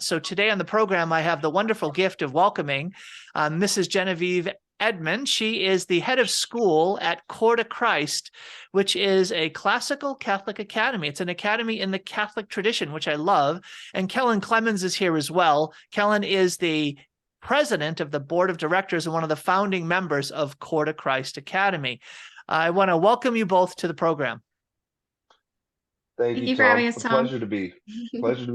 So today on the program, I have the wonderful gift of welcoming Mrs. Genavive Edman. She is the head of school at Coeur du Christ, which is a classical Catholic academy. It's an academy in the Catholic tradition, which I love. And Kellen Clemens is here as well. Kellen is the president of the board of directors and one of the founding members of Coeur du Christ Academy. I want to welcome you both to the program. Thank you for having us, Tom. Pleasure to be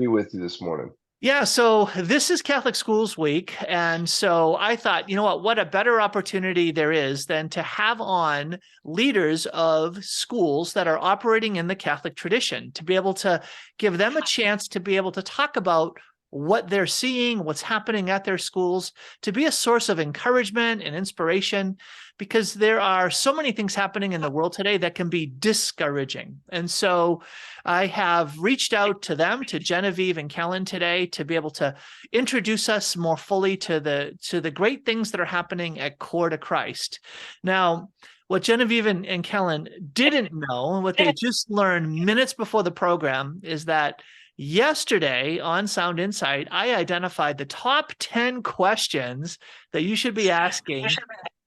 with you this morning. Yeah, so this is Catholic Schools Week. And so I thought, you know what a better opportunity there is than to have on leaders of schools that are operating in the Catholic tradition, to be able to give them a chance to be able to talk about what they're seeing, what's happening at their schools, to be a source of encouragement and inspiration, because there are so many things happening in the world today that can be discouraging. And so I have reached out to them, to Genavive and Kellen today, to be able to introduce us more fully to the great things that are happening at Coeur du Christ. Now, what Genavive and Kellen didn't know, and what they just learned minutes before the program, is that yesterday on Sound Insight, I identified the top 10 questions that you should be asking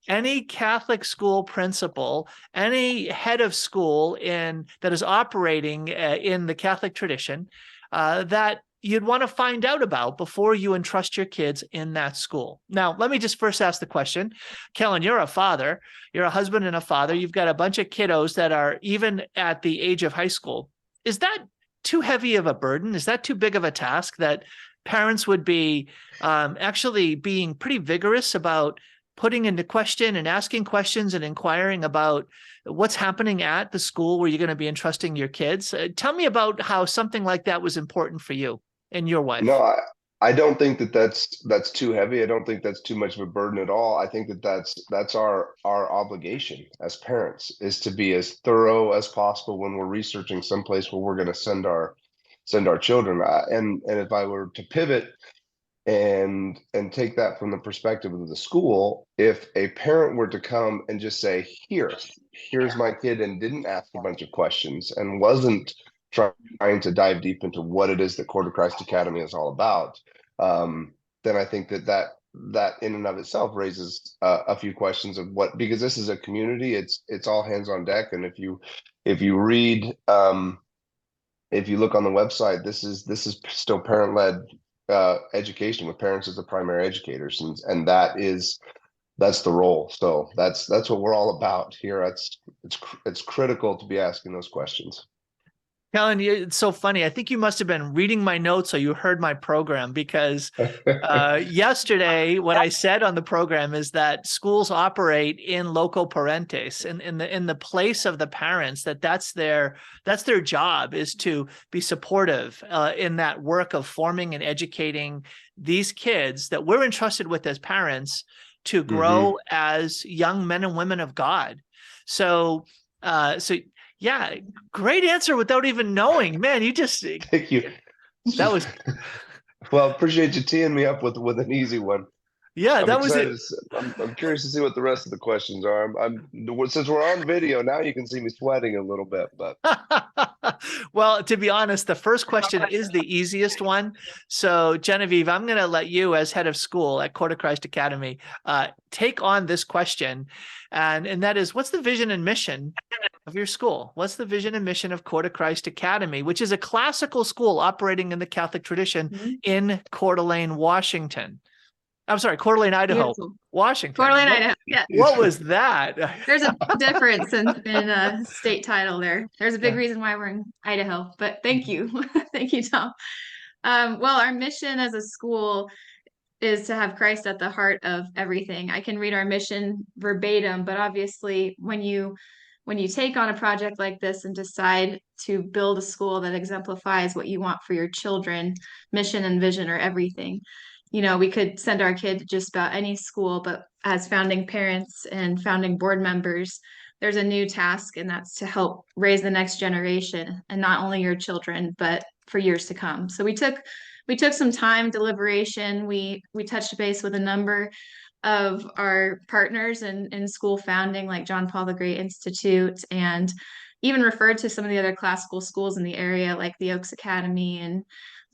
any Catholic school principal, any head of school that is operating in the Catholic tradition, that you'd want to find out about before you entrust your kids in that school. Now, let me just first ask the question. Kellen, you're a father. You're a husband and a father. You've got a bunch of kiddos that are even at the age of high school. Is that too heavy of a burden? Is that too big of a task that parents would be actually being pretty vigorous about putting into question and asking questions and inquiring about what's happening at the school where you're going to be entrusting your kids? Tell me about how something like that was important for you and your wife. No, I don't think that's too heavy. I don't think that's too much of a burden at all. I think that's our obligation as parents, is to be as thorough as possible when we're researching someplace where we're going to send our children. And if I were to pivot and take that from the perspective of the school, if a parent were to come and just say, here's my kid, and didn't ask a bunch of questions and wasn't trying to dive deep into what it is that Coeur du Christ Academy is all about, then I think that in and of itself raises a few questions of because this is a community, it's all hands on deck. And if you read, if you look on the website, this is still parent-led education with parents as the primary educators, and that's the role. So that's what we're all about here. It's critical to be asking those questions. Kellen, it's so funny. I think you must have been reading my notes, so you heard my program, because yesterday what I said on the program is that schools operate in loco parentis, in the place of the parents. That's their job, is to be supportive in that work of forming and educating these kids that we're entrusted with as parents to grow as young men and women of God. So yeah, great answer without even knowing. Man, you just... Thank you. That was... Well, appreciate you teeing me up with an easy one. Yeah, that was it. I'm curious to see what the rest of the questions are. Since we're on video now, you can see me sweating a little bit. But well, to be honest, the first question is the easiest one. So, Genavive, I'm going to let you, as head of school at Coeur du Christ Academy, take on this question, and that is, what's the vision and mission of your school? What's the vision and mission of Coeur du Christ Academy, which is a classical school operating in the Catholic tradition in Coeur d'Alene, Washington? I'm sorry, Coeur d'Alene, Idaho. Beautiful. Washington. Coeur d'Alene, Idaho. Yeah. What was that? There's a difference in state title there. There's a big reason why we're in Idaho, but thank you. Thank you, Tom. Well, our mission as a school is to have Christ at the heart of everything. I can read our mission verbatim, but obviously when you take on a project like this and decide to build a school that exemplifies what you want for your children, mission and vision are everything. You know, we could send our kid to just about any school, but as founding parents and founding board members, there's a new task, and that's to help raise the next generation, and not only your children, but for years to come. So we took some time, deliberation. We touched base with a number of our partners in school founding, like John Paul the Great Institute, and even referred to some of the other classical schools in the area, like the Oaks Academy and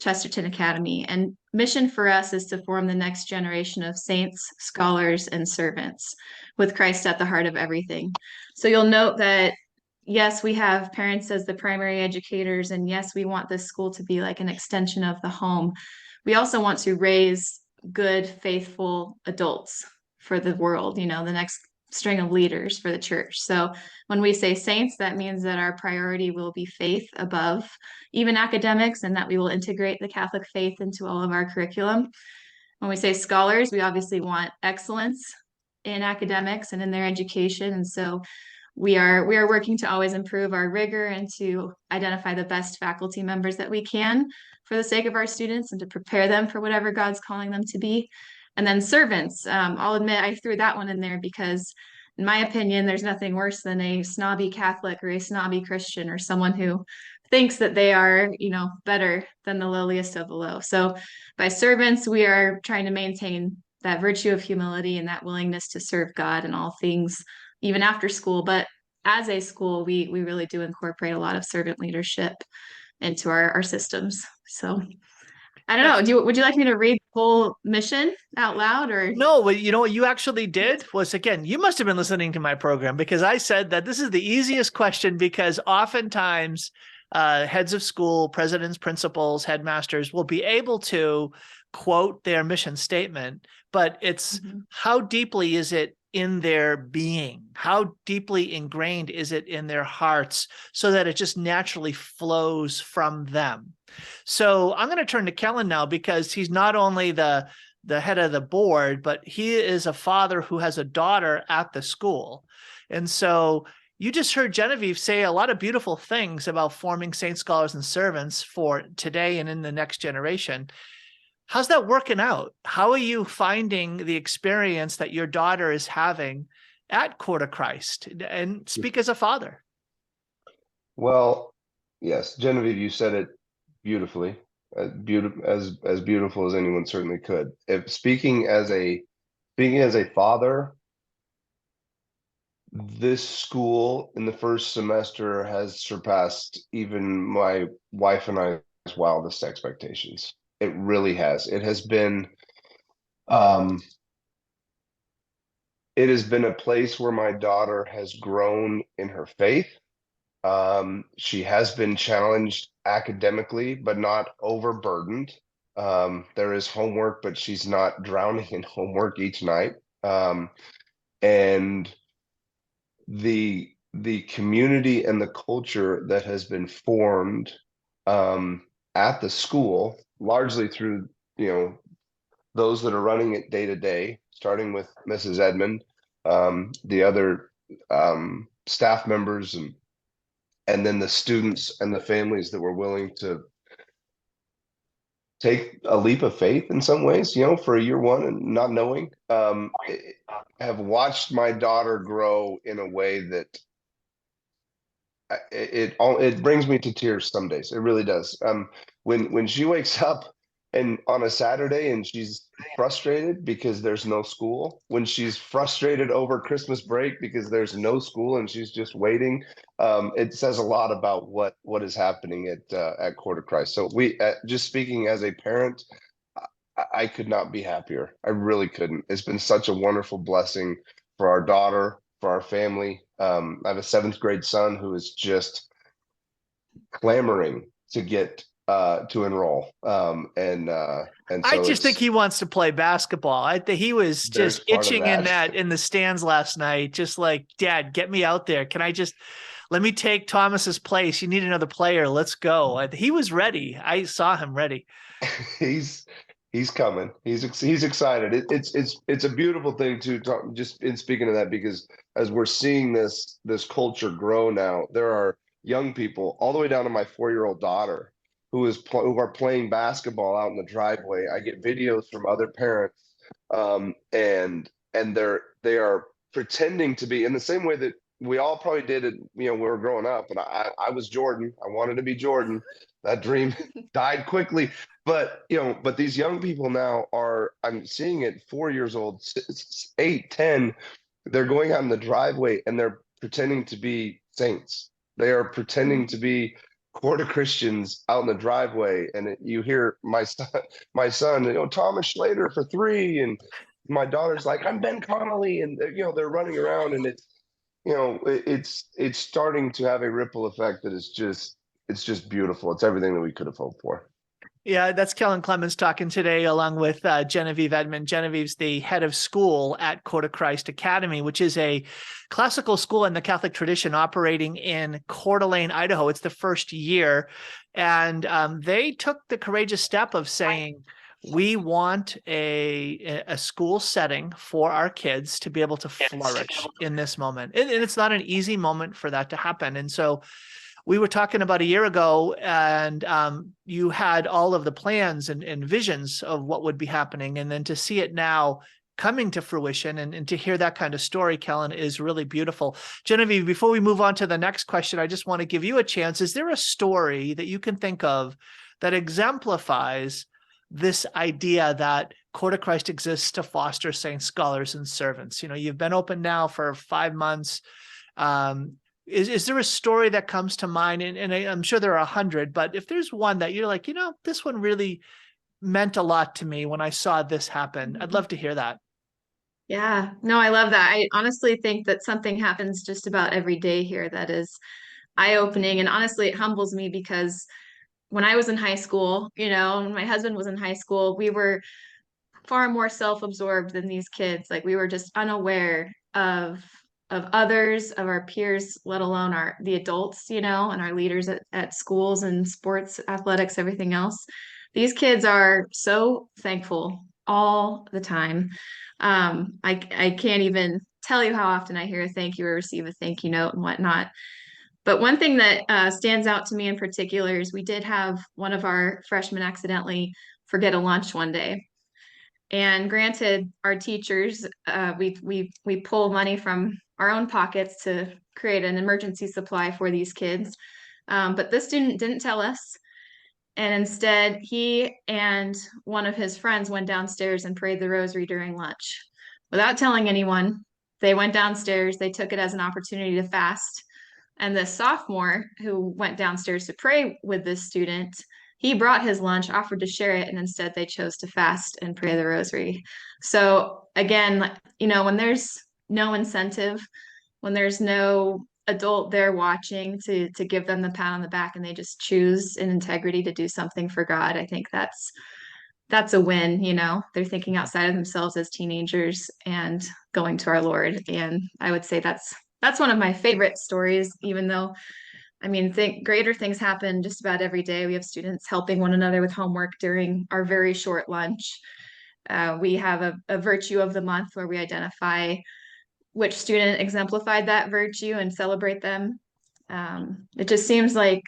Chesterton Academy. And mission for us is to form the next generation of saints, scholars, and servants with Christ at the heart of everything. So you'll note that, yes, we have parents as the primary educators, and yes, we want this school to be like an extension of the home. We also want to raise good, faithful adults for the world, the next string of leaders for the church. So when we say saints, that means that our priority will be faith above even academics, and that we will integrate the Catholic faith into all of our curriculum. When we say scholars, we obviously want excellence in academics and in their education. And so we are working to always improve our rigor and to identify the best faculty members that we can for the sake of our students and to prepare them for whatever God's calling them to be. And then servants, I'll admit I threw that one in there because in my opinion, there's nothing worse than a snobby Catholic or a snobby Christian or someone who thinks that they are, better than the lowliest of the low. So by servants, we are trying to maintain that virtue of humility and that willingness to serve God in all things, even after school. But as a school, we really do incorporate a lot of servant leadership into our systems. So I don't know. Would you like me to read the whole mission out loud or? No, what you actually did was, again, you must have been listening to my program, because I said that this is the easiest question, because oftentimes heads of school, presidents, principals, headmasters will be able to quote their mission statement, but it's how deeply is it in their being? How deeply ingrained is it in their hearts so that it just naturally flows from them? So I'm going to turn to Kellen now, because he's not only the head of the board, but he is a father who has a daughter at the school. And so you just heard Genavive say a lot of beautiful things about forming saints, scholars, and servants for today and in the next generation. How's that working out? How are you finding the experience that your daughter is having at Coeur du Christ? And speak as a father. Well, yes, Genevieve, you said it beautifully, as beautiful as anyone certainly could. If speaking as a father, this school in the first semester has surpassed even my wife and I's wildest expectations. It really has. It has been a place where my daughter has grown in her faith. She has been challenged academically, but not overburdened. There is homework, but she's not drowning in homework each night. And the community and the culture that has been formed at the school, largely through those that are running it day to day, starting with Mrs. Edman, the other staff members, and then the students and the families that were willing to take a leap of faith in some ways, for a year one and not knowing, have watched my daughter grow in a way that it brings me to tears some days. It really does. When she wakes up and on a Saturday and she's frustrated because there's no school, when she's frustrated over Christmas break because there's no school and she's just waiting, it says a lot about what is happening at Coeur du Christ. So just speaking as a parent, I could not be happier. I really couldn't. It's been such a wonderful blessing for our daughter, for our family. I have a 7th grade son who is just clamoring to get to enroll. And so I just think he wants to play basketball. I think he was just itching in the stands last night, just like, Dad, get me out there. Let me take Thomas's place. You need another player. Let's go. He was ready. I saw him ready. He's coming. He's excited. It's a beautiful thing to talk, just in speaking of that, because as we're seeing this culture grow now, there are young people all the way down to my 4-year-old daughter who are playing basketball out in the driveway. I get videos from other parents, and they are pretending to be in the same way that we all probably did it, when we were growing up. And I was Jordan. I wanted to be Jordan. That dream died quickly. But these young people now I'm seeing it, 4 years old, 8, 10, they're going out in the driveway and they're pretending to be saints. They are pretending to be quarter Christians out in the driveway, and you hear my son, Thomas Schlater for 3, and my daughter's like, I'm Ben Connolly, and they're running around, and it's starting to have a ripple effect that is just beautiful. It's everything that we could have hoped for. Yeah, that's Kellen Clemens talking today, along with Genavive Edman. Genavive's the head of school at Coeur du Christ Academy, which is a classical school in the Catholic tradition operating in Coeur d'Alene, Idaho. It's the first year. And they took the courageous step of saying, we want a school setting for our kids to be able to flourish in this moment. And it's not an easy moment for that to happen. And so we were talking about a year ago, and you had all of the plans and visions of what would be happening. And then to see it now coming to fruition and to hear that kind of story, Kellen, is really beautiful. Genevieve, before we move on to the next question, I just want to give you a chance. Is there a story that you can think of that exemplifies this idea that Coeur du Christ exists to foster saints, scholars, and servants? You've been open now for 5 months. Is there a story that comes to mind? And I'm sure there are 100, but if there's one that you're like, this one really meant a lot to me when I saw this happen, I'd love to hear that. Yeah, no, I love that. I honestly think that something happens just about every day here that is eye-opening. And honestly, it humbles me because when I was in high school, when my husband was in high school, we were far more self-absorbed than these kids. Like we were just unaware of others, of our peers, let alone the adults, and our leaders at schools and sports, athletics, everything else. These kids are so thankful all the time. I can't even tell you how often I hear a thank you or receive a thank you note and whatnot. But one thing that stands out to me in particular is we did have one of our freshmen accidentally forget a lunch one day. And granted, our teachers, we pull money from our own pockets to create an emergency supply for these kids. But this student didn't tell us. And instead, he and one of his friends went downstairs and prayed the rosary during lunch. Without telling anyone, they went downstairs. They took it as an opportunity to fast. And the sophomore who went downstairs to pray with this student, he brought his lunch, offered to share it, and instead they chose to fast and pray the rosary. So again, when there's no incentive, when there's no adult there watching to give them the pat on the back and they just choose in integrity to do something for God, I think that's a win. They're thinking outside of themselves as teenagers and going to our Lord. And I would say that's one of my favorite stories, even though greater things happen just about every day. We have students helping one another with homework during our very short lunch. We have a virtue of the month where we identify which student exemplified that virtue and celebrate them. It just seems like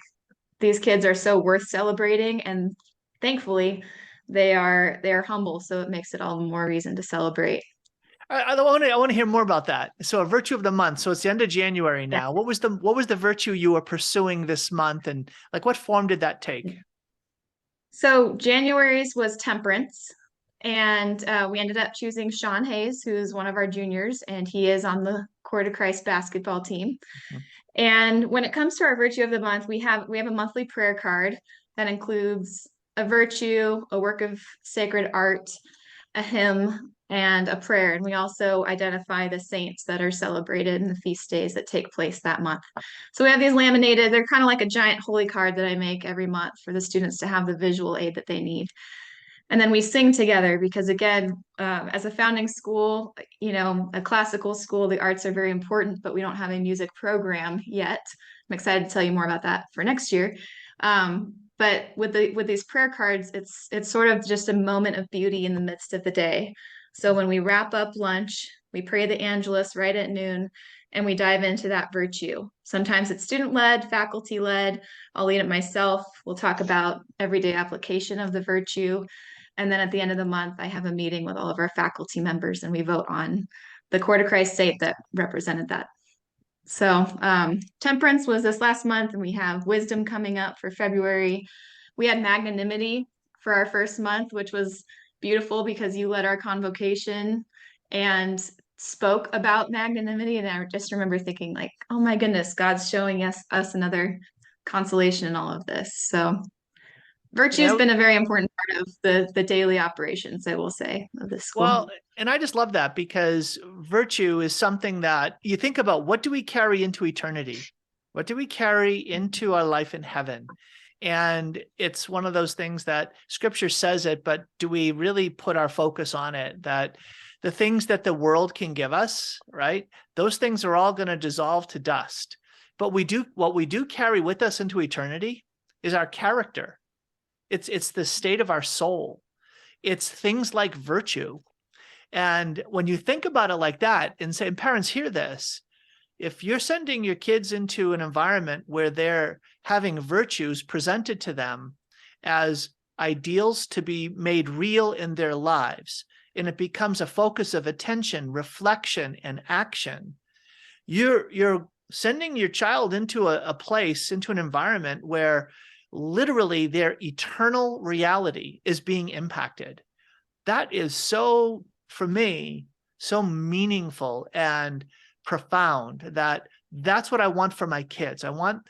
these kids are so worth celebrating, and thankfully they are humble, so it makes it all the more reason to celebrate. I want to hear more about that. So a virtue of the month. So it's the end of January now. Yeah. What was the virtue you were pursuing this month, and like what form did that take? So January's was temperance, and we ended up choosing Sean Hayes, who's one of our juniors, and he is on the Coeur du Christ basketball team. Mm-hmm. And when it comes to our virtue of the month, we have a monthly prayer card that includes a virtue, a work of sacred art, a hymn, and a prayer. And we also identify the saints that are celebrated and the feast days that take place that month. So we have these laminated. They're kind of like a giant holy card that I make every month for the students to have the visual aid that they need. And then we sing together because, again, as a founding school, a classical school, the arts are very important, but we don't have a music program yet. I'm excited to tell you more about that for next year. But with these prayer cards, it's sort of just a moment of beauty in the midst of the day. So when we wrap up lunch, we pray the Angelus right at noon, and we dive into that virtue. Sometimes it's student-led, faculty-led. I'll lead it myself. We'll talk about everyday application of the virtue. And then at the end of the month, I have a meeting with all of our faculty members, and we vote on the Coeur du Christ saint that represented that. So temperance was this last month, and we have wisdom coming up for February. We had magnanimity for our first month, which was beautiful because you led our convocation and spoke about magnanimity. And I just remember thinking like, oh my goodness, God's showing us another consolation in all of this. So virtue has been a very important part of the daily operations, I will say, of this school. Well, and I just love that, because virtue is something that you think about. What do we carry into eternity? What do we carry into our life in heaven? And it's one of those things that Scripture says it, but do we really put our focus on it? That the things that the world can give us, right? Those things are all going to dissolve to dust. But what we do carry with us into eternity is our character. It's the state of our soul. It's things like virtue. And when you think about it like that, and say, and parents, hear this, if you're sending your kids into an environment where they're having virtues presented to them as ideals to be made real in their lives, and it becomes a focus of attention, reflection, and action, you're sending your child into a place, into an environment where literally their eternal reality is being impacted. That is so, for me, so meaningful and profound, that's what I want for my kids. I want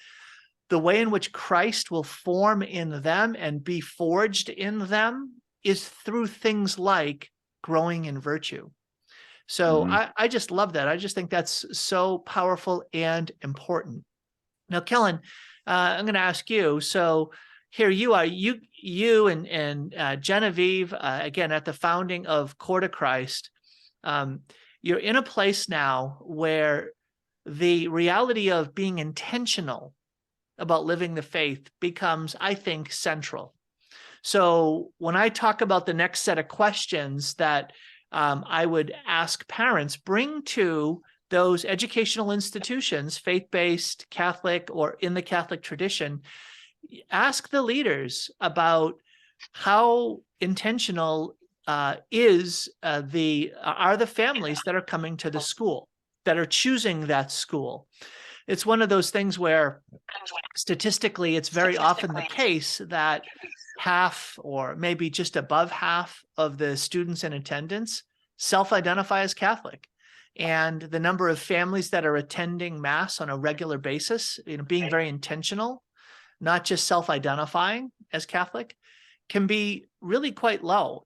the way in which Christ will form in them and be forged in them is through things like growing in virtue. So I just love that. I just think that's so powerful and important. Now, Kellen, I'm going to ask you. So here you are, you and Genavive, again, at the founding of Coeur du Christ. You're in a place now where the reality of being intentional about living the faith becomes, I think, central. So when I talk about the next set of questions that I would ask parents, bring to those educational institutions, faith-based, Catholic, or in the Catholic tradition, ask the leaders about how intentional are the families that are coming to the school, that are choosing that school. It's one of those things where statistically, it's very often the case that half or maybe just above half of the students in attendance self-identify as Catholic. And the number of families that are attending Mass on a regular basis, being very intentional, not just self-identifying as Catholic, can be really quite low.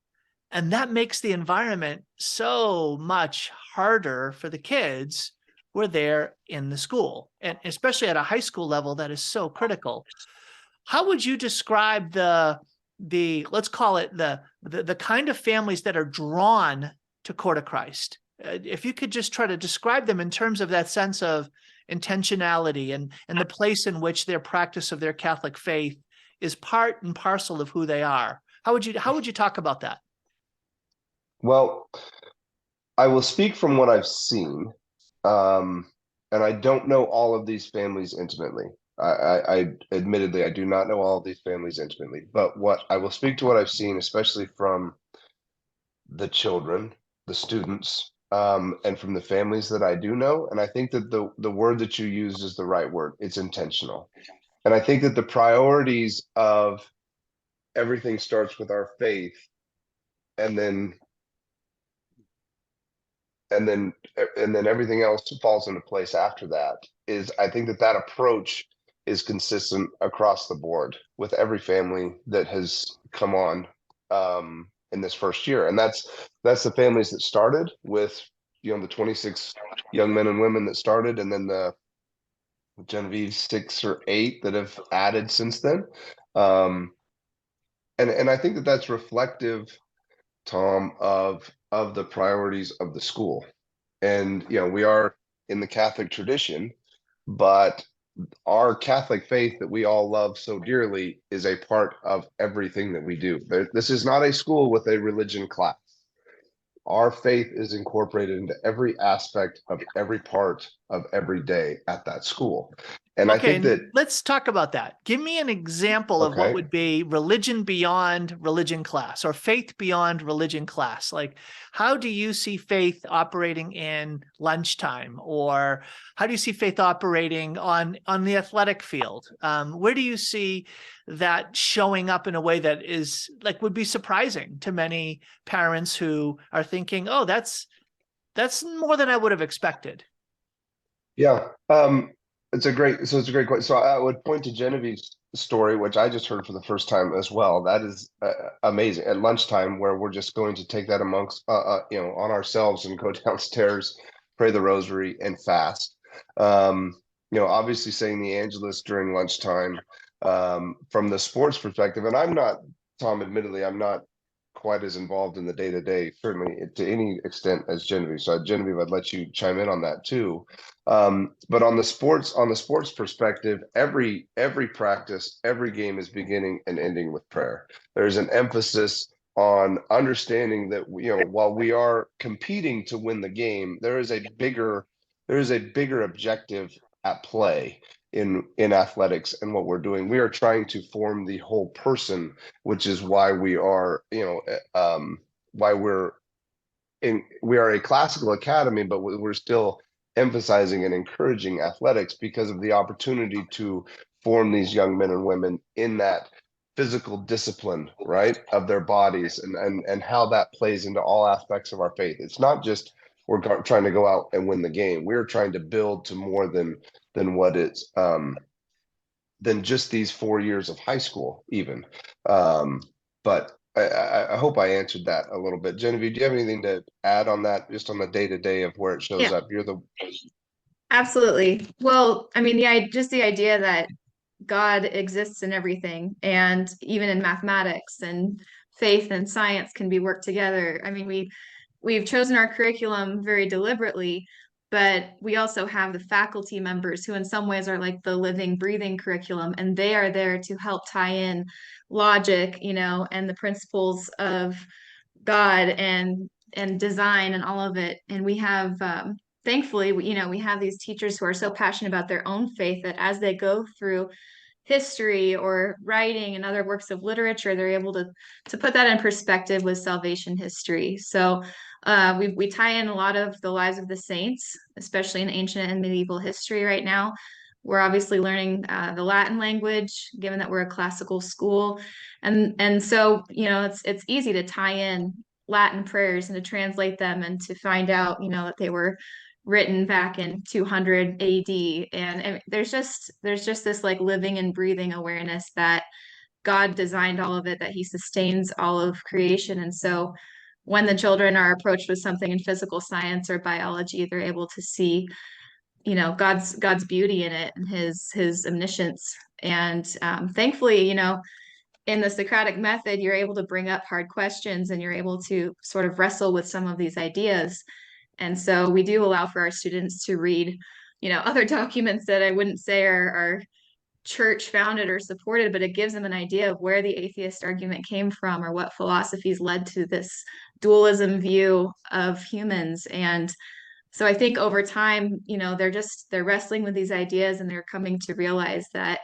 And that makes the environment so much harder for the kids where they're in the school, and especially at a high school level, that is so critical. How would you describe the let's call it the kind of families that are drawn to Coeur du Christ? If you could just try to describe them in terms of that sense of intentionality and the place in which their practice of their Catholic faith is part and parcel of who they are. How would you talk about that? Well, I will speak from what I've seen, and I don't know all of these families intimately. I admittedly, I do not know all of these families intimately, but what I will speak to what I've seen, especially from the children, the students, and from the families that I do know. And I think that the word that you use is the right word. It's intentional. And I think that the priorities of everything starts with our faith, and then everything else falls into place after that. I think that approach is consistent across the board with every family that has come on in this first year. And that's the families that started with, the 26 young men and women that started, and then the Genavive 6 or 8 that have added since then. And I think that that's reflective, Tom, of the priorities of the school. And we are in the Catholic tradition, but our Catholic faith that we all love so dearly is a part of everything that we do. This is not a school with a religion class. Our faith is incorporated into every aspect of every part of every day at that school. And okay, I think that let's talk about that. Give me an example of what would be religion beyond religion class, or faith beyond religion class. Like, how do you see faith operating in lunchtime, or how do you see faith operating on the athletic field? Where do you see that showing up in a way that is would be surprising to many parents who are thinking, oh, that's more than I would have expected? Yeah. It's a great, so it's a great question. So I would point to Genevieve's story, which I just heard for the first time as well. That is amazing. At lunchtime, where we're just going to take that amongst, on ourselves and go downstairs, pray the rosary, and fast. Obviously saying the Angelus during lunchtime. From the sports perspective, and I'm not, Tom, admittedly, I'm not quite as involved in the day to day, certainly to any extent as Genevieve. So Genevieve, I'd let you chime in on that too. But on the sports perspective, every practice, every game is beginning and ending with prayer. There's an emphasis on understanding that while we are competing to win the game, there is a bigger objective at play in athletics and what we're doing. We are trying to form the whole person, which is why we are, why we are a classical academy, but we're still emphasizing and encouraging athletics because of the opportunity to form these young men and women in that physical discipline, right, of their bodies, and how that plays into all aspects of our faith. It's not just we're trying to go out and win the game. We're trying to build to more than what it's than just these 4 years of high school even. But I hope I answered that a little bit. Genevieve, do you have anything to add on that, just on the day-to-day of where it shows up? You're the Absolutely. Well, I mean, just the idea that God exists in everything, and even in mathematics and faith and science can be worked together. I mean, we've chosen our curriculum very deliberately, but we also have the faculty members who in some ways are like the living, breathing curriculum, and they are there to help tie in logic, and the principles of God and design and all of it. And we have thankfully, we have these teachers who are so passionate about their own faith that as they go through history or writing and other works of literature, they're able to put that in perspective with salvation history. So we tie in a lot of the lives of the saints, especially in ancient and medieval history right now. We're obviously learning the Latin language, given that we're a classical school, and so it's easy to tie in Latin prayers and to translate them and to find out that they were written back in 200 AD. And there's just this like living and breathing awareness that God designed all of it, that he sustains all of creation. And so when the children are approached with something in physical science or biology, they're able to see, God's beauty in it and his omniscience. And thankfully, in the Socratic method, you're able to bring up hard questions and you're able to sort of wrestle with some of these ideas. And so we do allow for our students to read, other documents that I wouldn't say are church founded or supported, but it gives them an idea of where the atheist argument came from or what philosophies led to this dualism view of humans. And so I think over time, they're wrestling with these ideas and they're coming to realize that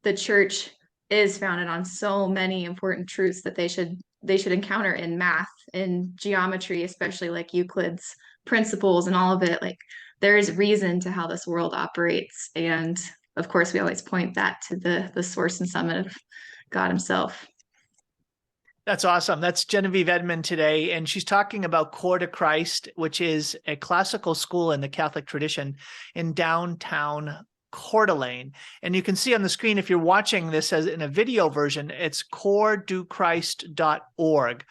the church is founded on so many important truths that they should encounter in math, in geometry, especially like Euclid's principles and all of it. Like there is reason to how this world operates. And of course, we always point that to the source and summit of God himself. That's awesome. That's Genavive Edman today. And she's talking about Coeur du Christ, which is a classical school in the Catholic tradition in downtown Coeur d'Alene. And you can see on the screen, if you're watching this as in a video version, it's coeurduchrist.org.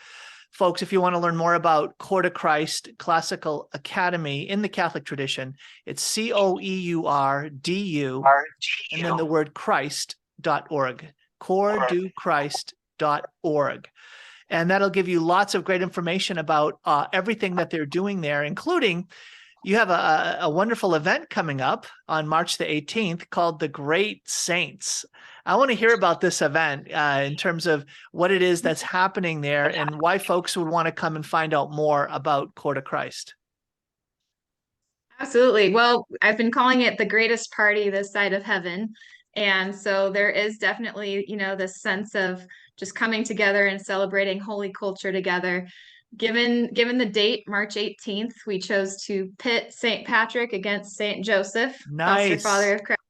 Folks, if you want to learn more about Coeur du Christ Classical Academy in the Catholic tradition, it's COEURDU and then the word Christ.org, coeurduchrist.org. And that'll give you lots of great information about everything that they're doing there, including you have a wonderful event coming up on March the 18th called the Great Saints. I want to hear about this event in terms of what it is that's happening there and why folks would want to come and find out more about Coeur du Christ. Absolutely. Well, I've been calling it the greatest party this side of heaven. And so there is definitely, this sense of just coming together and celebrating holy culture together. Given the date, March 18th, we chose to pit St. Patrick against St. Joseph, Nice. foster father of Christ.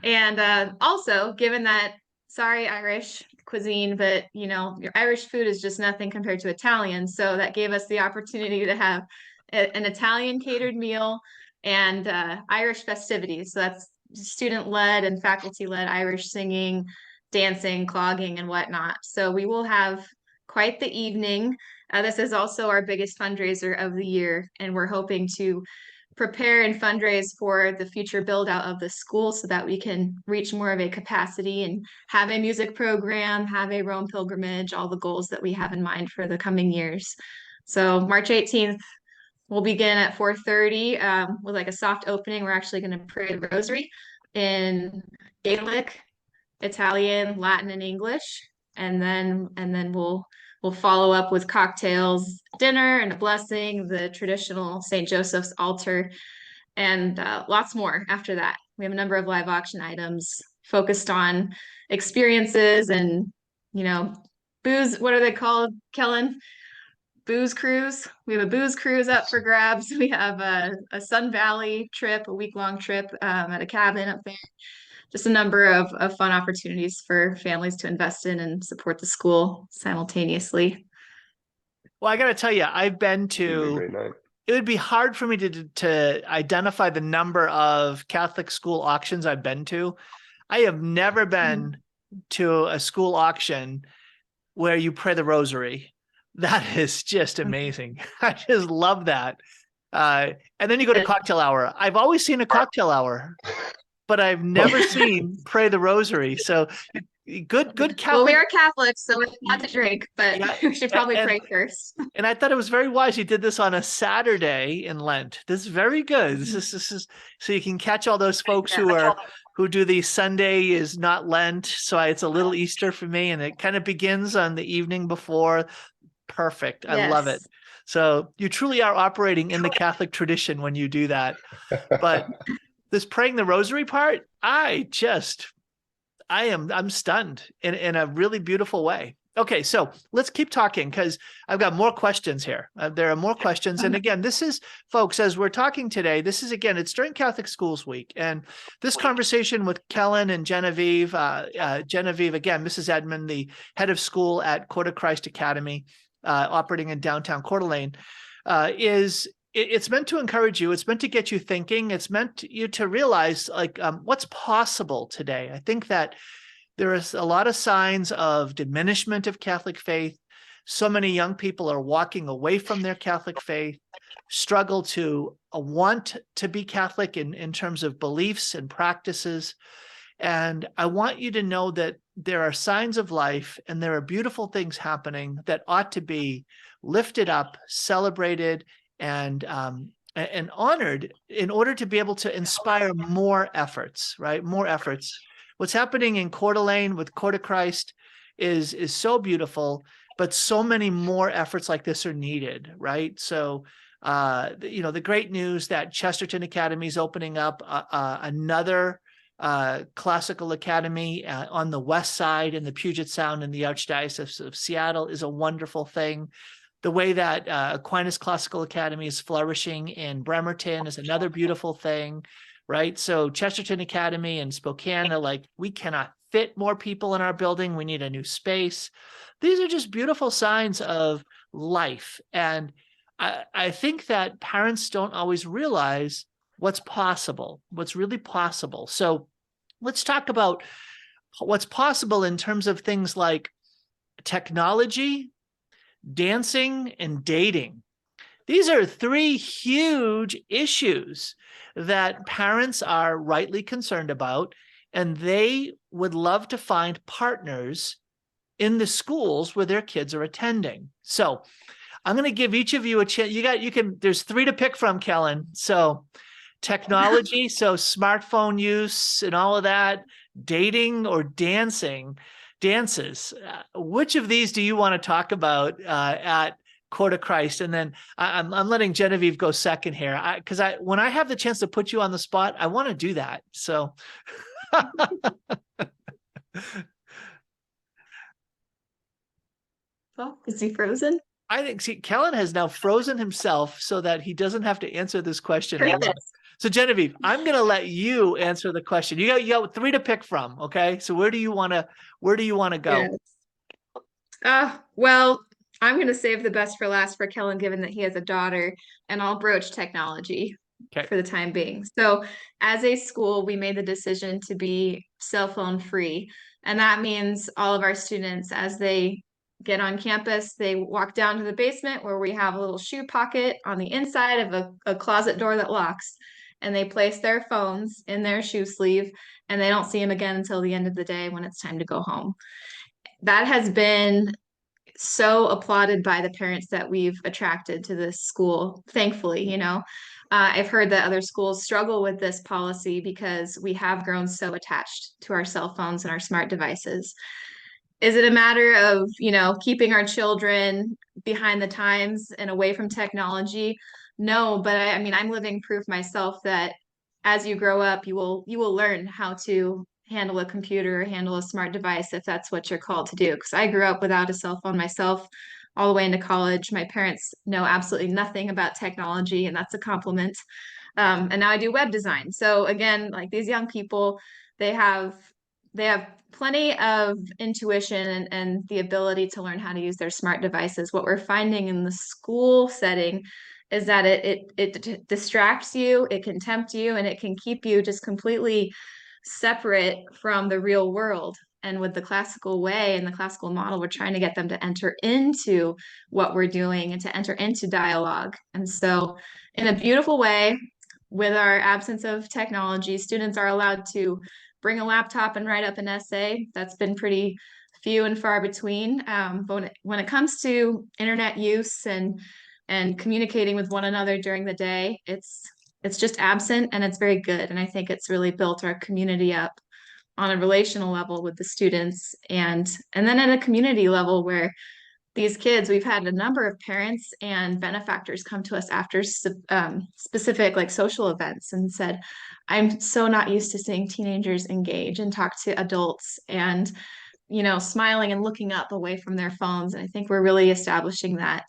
And also, given that, sorry, Irish cuisine, but your Irish food is just nothing compared to Italian. So that gave us the opportunity to have an Italian catered meal and Irish festivities. So student-led and faculty-led Irish singing, dancing, clogging, and whatnot. So we will have quite the evening. This is also our biggest fundraiser of the year, and we're hoping to prepare and fundraise for the future build out of the school so that we can reach more of a capacity and have a music program, have a Rome pilgrimage, all the goals that we have in mind for the coming years. So March 18th, we'll begin at 4:30 with like a soft opening. We're actually going to pray the rosary in Gaelic, Italian, Latin, and English, and then we'll follow up with cocktails, dinner, and a blessing, the traditional St. Joseph's altar, and lots more after that. We have a number of live auction items focused on experiences and, booze. What are they called, Kellen? Booze cruise. We have a booze cruise up for grabs. We have a Sun Valley trip, a week-long trip at a cabin up there. Just a number of fun opportunities for families to invest in and support the school simultaneously. Well, I got to tell you, I've been It'd be a to, great night. it would be hard for me to identify the number of Catholic school auctions I've been to. I have never been to a school auction where you pray the rosary. That is just amazing. I just love that. And then you go to cocktail hour. I've always seen a cocktail hour, but I've never seen pray the rosary. So good Catholic. Well, we are Catholics, so we're not to drink, but we should probably pray first. And I thought it was very wise. You did this on a Saturday in Lent. This is very good. This is so you can catch all those folks who do the Sunday is not Lent. So it's a little Easter for me, and it kind of begins on the evening before. Perfect. I love it. So you truly are operating in the Catholic tradition when you do that. But this praying the rosary part, I'm stunned in a really beautiful way. Okay, so let's keep talking because I've got more questions here. There are more questions. And again, this is, folks, as we're talking today, this is, again, it's during Catholic Schools Week. And this conversation with Kellen and Genavive, Genavive, again, Mrs. Edman, the head of school at Coeur du Christ Academy, operating in downtown Coeur d'Alene, it's meant to encourage you. It's meant to get you thinking. It's meant you to realize what's possible today. I think that there is a lot of signs of diminishment of Catholic faith. So many young people are walking away from their Catholic faith, struggle to want to be Catholic in terms of beliefs and practices. And I want you to know that there are signs of life and there are beautiful things happening that ought to be lifted up, celebrated, and honored in order to be able to inspire more efforts, right? More efforts. What's happening in Coeur d'Alene with Coeur du Christ is so beautiful, but so many more efforts like this are needed, right? So, the great news that Chesterton Academy is opening up another classical academy on the west side in the Puget Sound in the Archdiocese of Seattle is a wonderful thing. The way that Aquinas Classical Academy is flourishing in Bremerton is another beautiful thing, right? So Chesterton Academy and Spokane are like, we cannot fit more people in our building. We need a new space. These are just beautiful signs of life. And I think that parents don't always realize what's possible, what's really possible. So let's talk about what's possible in terms of things like technology, dancing, and dating. These are three huge issues that parents are rightly concerned about, and they would love to find partners in the schools where their kids are attending. So I'm going to give each of you a chance. There's three to pick from, Kellen. So technology, so smartphone use and all of that, dating or dances. Which of these do you want to talk about at Coeur du Christ? And then I'm letting Genavive go second here because when I have the chance to put you on the spot, I want to do that. So. Well, is he frozen? I think, Kellen has now frozen himself so that he doesn't have to answer this question. So Genavive, I'm going to let you answer the question. You got three to pick from. Okay. So where do you want to go? Yes. Well, I'm going to save the best for last for Kellen, given that he has a daughter, and I'll broach technology. Okay. for the time being. So as a school, we made the decision to be cell phone free. And that means all of our students, as they get on campus, they walk down to the basement where we have a little shoe pocket on the inside of a closet door that locks. And they place their phones in their shoe sleeve, and they don't see them again until the end of the day when it's time to go home. That has been so applauded by the parents that we've attracted to this school, thankfully, you know. I've heard that other schools struggle with this policy because we have grown so attached to our cell phones and our smart devices. Is it a matter of, you know, keeping our children behind the times and away from technology? No, but I mean, I'm living proof myself that as you grow up, you will learn how to handle a computer or handle a smart device if that's what you're called to do. Because I grew up without a cell phone myself all the way into college. My parents know absolutely nothing about technology, and that's a compliment. And now I do web design. So again, like these young people, they have plenty of intuition and the ability to learn how to use their smart devices. What we're finding in the school setting is that it distracts you, it can tempt you, and it can keep you just completely separate from the real world. And with the classical way and the classical model, we're trying to get them to enter into what we're doing and to enter into dialogue. And so, in a beautiful way, with our absence of technology, students are allowed to bring a laptop and write up an essay. That's been pretty few and far between. But when it comes to internet use and communicating with one another during the day, it's just absent, and it's very good. And I think it's really built our community up on a relational level with the students, and then at a community level where these kids, we've had a number of parents and benefactors come to us after specific like social events and said, I'm so not used to seeing teenagers engage and talk to adults and, you know, smiling and looking up away from their phones. And I think we're really establishing that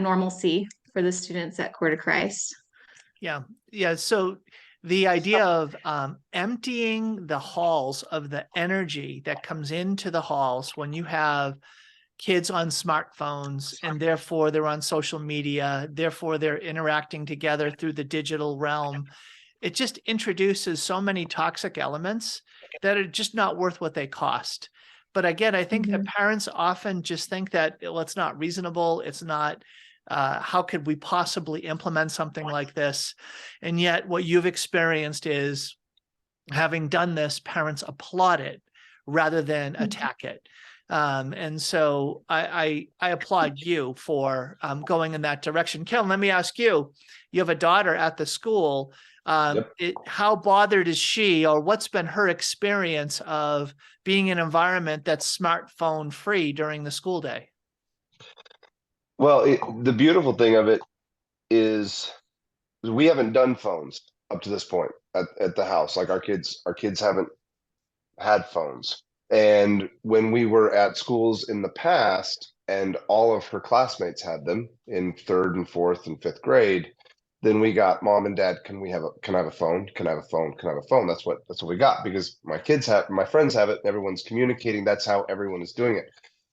normalcy for the students at Coeur du Christ. Yeah. Yeah. So the idea of emptying the halls of the energy that comes into the halls when you have kids on smartphones, and therefore they're on social media, therefore they're interacting together through the digital realm. It just introduces so many toxic elements that are just not worth what they cost. But again, I think that parents often just think that, well, it's not reasonable. It's not, how could we possibly implement something like this? And yet what you've experienced is, having done this, parents applaud it rather than attack it. And so I applaud you for going in that direction. Kellen, let me ask you, you have a daughter at the school. Yep. How bothered is she, or what's been her experience of being in an environment that's smartphone free during the school day? Well, the beautiful thing of it is we haven't done phones up to this point at the house. Like our kids haven't had phones. And when we were at schools in the past and all of her classmates had them in 3rd and 4th and 5th grade, then we got, Mom and Dad, can I have a phone? Can I have a phone? Can I have a phone? That's what we got, because my friends have it, and everyone's communicating. That's how everyone is doing it.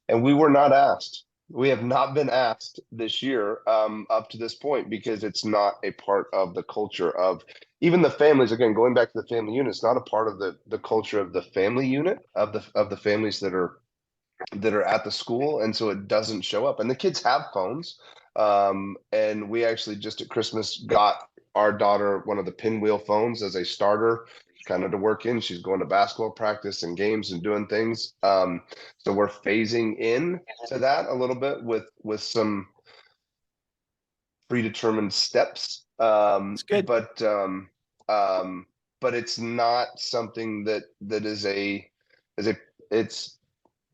And we were not asked. We have not been asked this year up to this point, because it's not a part of the culture of even the families. Again, going back to the family unit, it's not a part of the culture of the family unit of the families that are at the school, and so it doesn't show up. And the kids have phones, and we actually just at Christmas got our daughter one of the pinwheel phones as a starter, kind of to work in. She's going to basketball practice and games and doing things. So we're phasing in to that a little bit with some predetermined steps. It's good. But it's not something that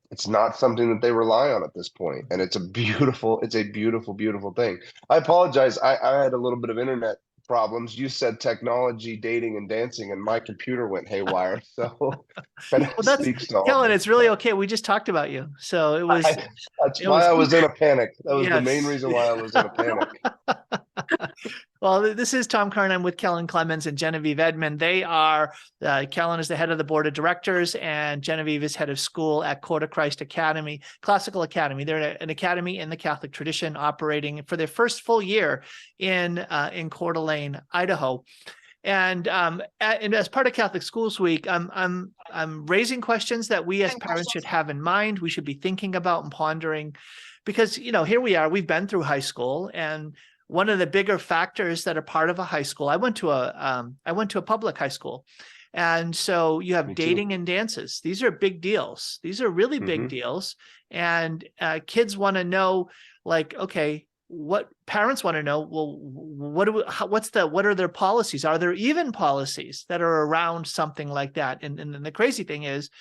it's not something that they rely on at this point. And it's a beautiful thing. I apologize. I had a little bit of internet problems. You said technology, dating, and dancing, and my computer went haywire. So Well, that's Kellen, it's really okay. We just talked about you. So it was that's why I was in a panic. That was the main Yes. reason why I was in a panic. Well, this is Tom Curran. I'm with Kellen Clemens and Genavive Edman. They are, Kellen is the head of the board of directors, and Genavive is head of school at Coeur du Christ Academy, Classical Academy. They're an academy in the Catholic tradition, operating for their first full year in Coeur d'Alene, Idaho. And as part of Catholic Schools Week, I'm raising questions that we as parents should have in mind. We should be thinking about and pondering, because here we are. We've been through high school, and one of the bigger factors that are part of a high school. I went to a public high school, and so you have dating and dances. These are big deals. These are really big deals, and kids want to know, like, okay, what parents want to know, well, what are their policies? Are there even policies that are around something like that? And the crazy thing is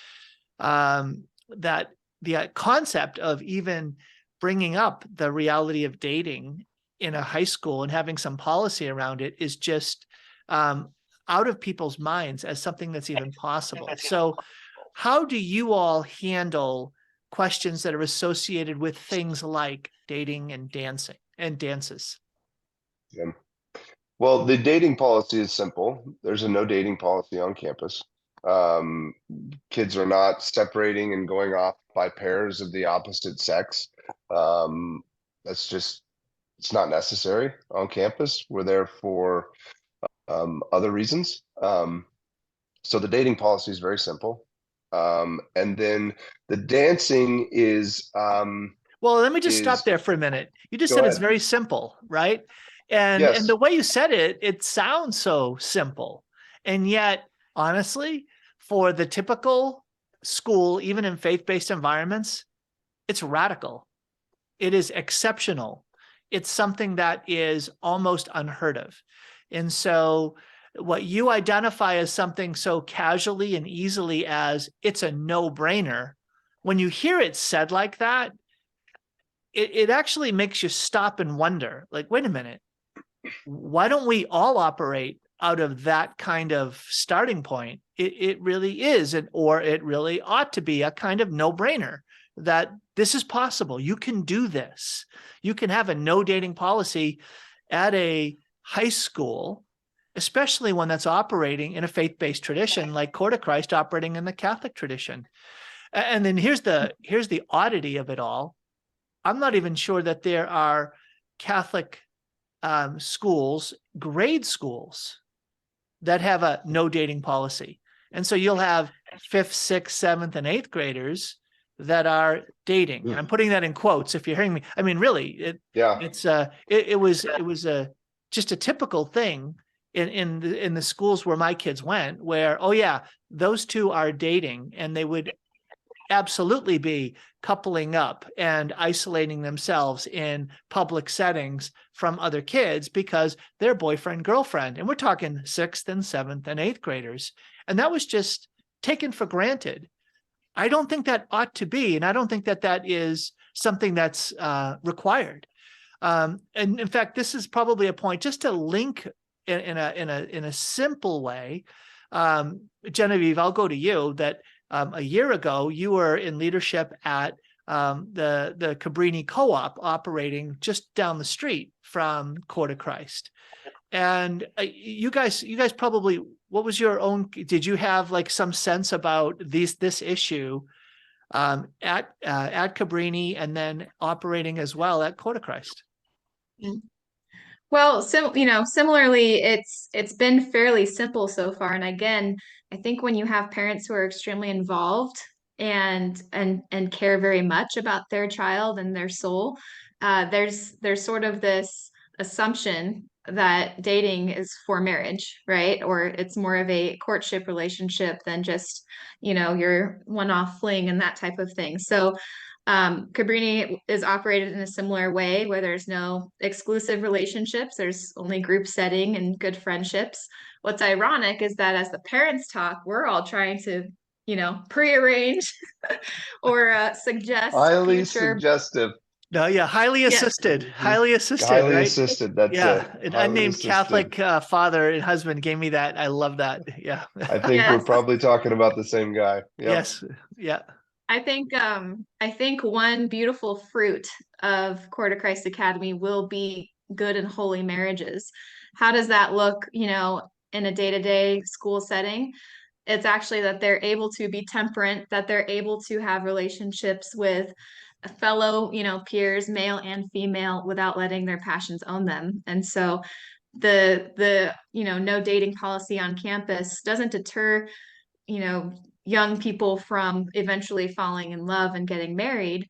that the concept of even bringing up the reality of dating in a high school and having some policy around it is just out of people's minds as something that's even possible. So how do you all handle questions that are associated with things like dating and dancing and dances? Yeah. Well, the dating policy is simple. There's a no dating policy on campus. Kids are not separating and going off by pairs of the opposite sex. It's not necessary on campus. We're there for other reasons. So the dating policy is very simple. And then the dancing is well, let me just stop there for a minute. You just said it's very simple, right? And yes. And the way you said it, it sounds so simple. And yet, honestly, for the typical school, even in faith-based environments, it's radical. It is exceptional. It's something that is almost unheard of. And so what you identify as something so casually and easily as it's a no-brainer, when you hear it said like that, it actually makes you stop and wonder, like, wait a minute, why don't we all operate out of that kind of starting point? It really is, or it really ought to be a kind of no-brainer that this is possible. You can do this. You can have a no dating policy at a high school, especially one that's operating in a faith-based tradition like Coeur du Christ operating in the Catholic tradition. And then here's the oddity of it all. I'm not even sure that there are Catholic schools, grade schools, that have a no dating policy. And so you'll have 5th, 6th, 7th, and 8th graders that are dating. And I'm putting that in quotes if you're hearing me. I mean, really, it was just a typical thing in the schools where my kids went, where, oh yeah, those two are dating, and they would absolutely be coupling up and isolating themselves in public settings from other kids because they're boyfriend, girlfriend. And we're talking 6th and 7th and 8th graders. And that was just taken for granted. I don't think that ought to be, and I don't think that that is something that's required. And in fact, this is probably a point just to link in a simple way. Genevieve, I'll go to you. That a year ago, you were in leadership at the Cabrini Co-op operating just down the street from Coeur du Christ. And you guys probably, what was your own, did you have like some sense about this issue at Cabrini and then operating as well at Coeur du Christ? Well, similarly, it's been fairly simple so far. And again, I think when you have parents who are extremely involved and care very much about their child and their soul, there's sort of this assumption that dating is for marriage, right? Or it's more of a courtship relationship than just, your one-off fling and that type of thing. So Cabrini is operated in a similar way where there's no exclusive relationships. There's only group setting and good friendships. What's ironic is that as the parents talk, we're all trying to, prearrange or suggest highly future. Suggestive. No, yeah, highly assisted, highly right? assisted. That's an unnamed Catholic father and husband gave me that. I love that. Yeah. I think we're probably talking about the same guy. Yep. Yes. Yeah. I think one beautiful fruit of Coeur du Christ Academy will be good and holy marriages. How does that look, you know, in a day-to-day school setting? It's actually that they're able to be temperate, that they're able to have relationships with fellow, you know, peers, male and female, without letting their passions own them. And so the you know, no dating policy on campus doesn't deter, you know, young people from eventually falling in love and getting married,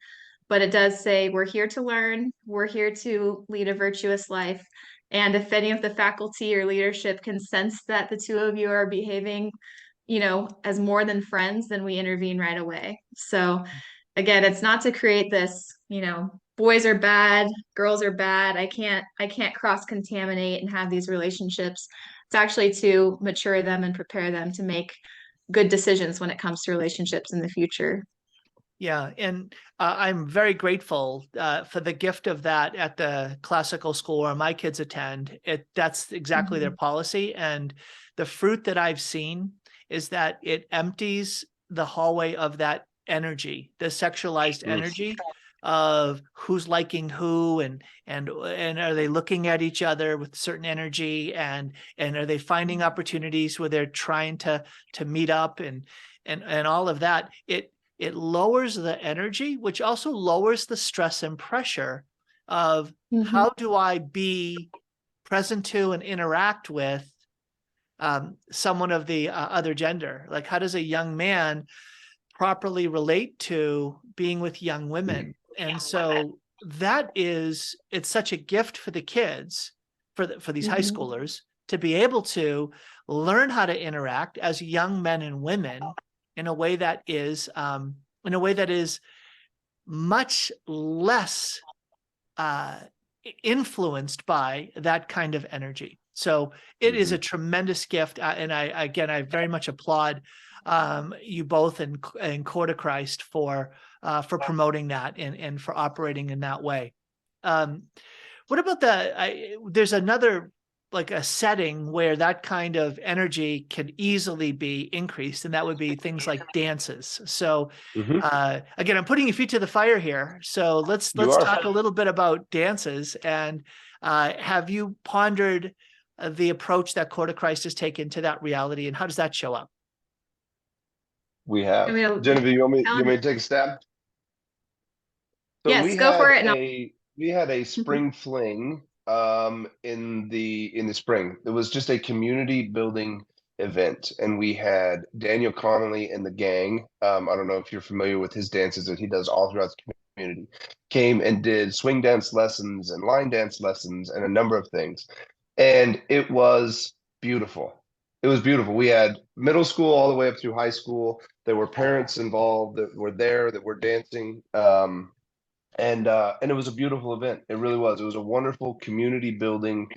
but it does say we're here to learn, we're here to lead a virtuous life. And if any of the faculty or leadership can sense that the two of you are behaving, you know, as more than friends, then we intervene right away. So again, it's not to create this, you know, boys are bad, girls are bad. I can't cross contaminate and have these relationships. It's actually to mature them and prepare them to make good decisions when it comes to relationships in the future. Yeah, and I'm very grateful for the gift of that at the classical school where my kids attend. That's exactly their policy, and the fruit that I've seen is that it empties the hallway of that energy, the sexualized energy of who's liking who, and are they looking at each other with certain energy, and are they finding opportunities where they're trying to meet up, and all of that. It lowers the energy, which also lowers the stress and pressure of how do I be present to and interact with someone of the other gender? Like, how does a young man properly relate to being with young women? And so it's such a gift for the kids, for these high schoolers, to be able to learn how to interact as young men and women in a way that is much less influenced by that kind of energy. So it is a tremendous gift, and I very much applaud you both in Coeur du Christ for promoting that and for operating in that way. What about there's another, like a setting where that kind of energy can easily be increased, and that would be things like dances. So again, I'm putting your feet to the fire here. So let's talk a little bit about dances. And have you pondered the approach that Coeur du Christ has taken to that reality, and how does that show up? We have. Genevieve, you want me to take a stab? So yes, go for it. We had a spring fling in the spring. It was just a community building event, and we had Daniel Connolly and the gang. I don't know if you're familiar with his dances that he does all throughout the community. Came and did swing dance lessons and line dance lessons and a number of things, and it was beautiful. It was beautiful. We had middle school all the way up through high school. There were parents involved that were there that were dancing. And it was a beautiful event. It really was. It was a wonderful community building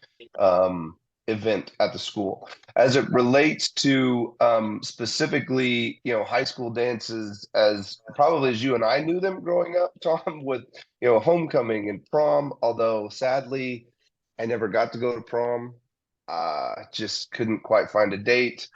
event at the school. As it relates to specifically, you know, high school dances, as probably as you and I knew them growing up, Tom, with, you know, homecoming and prom. Although sadly, I never got to go to prom. Just couldn't quite find a date.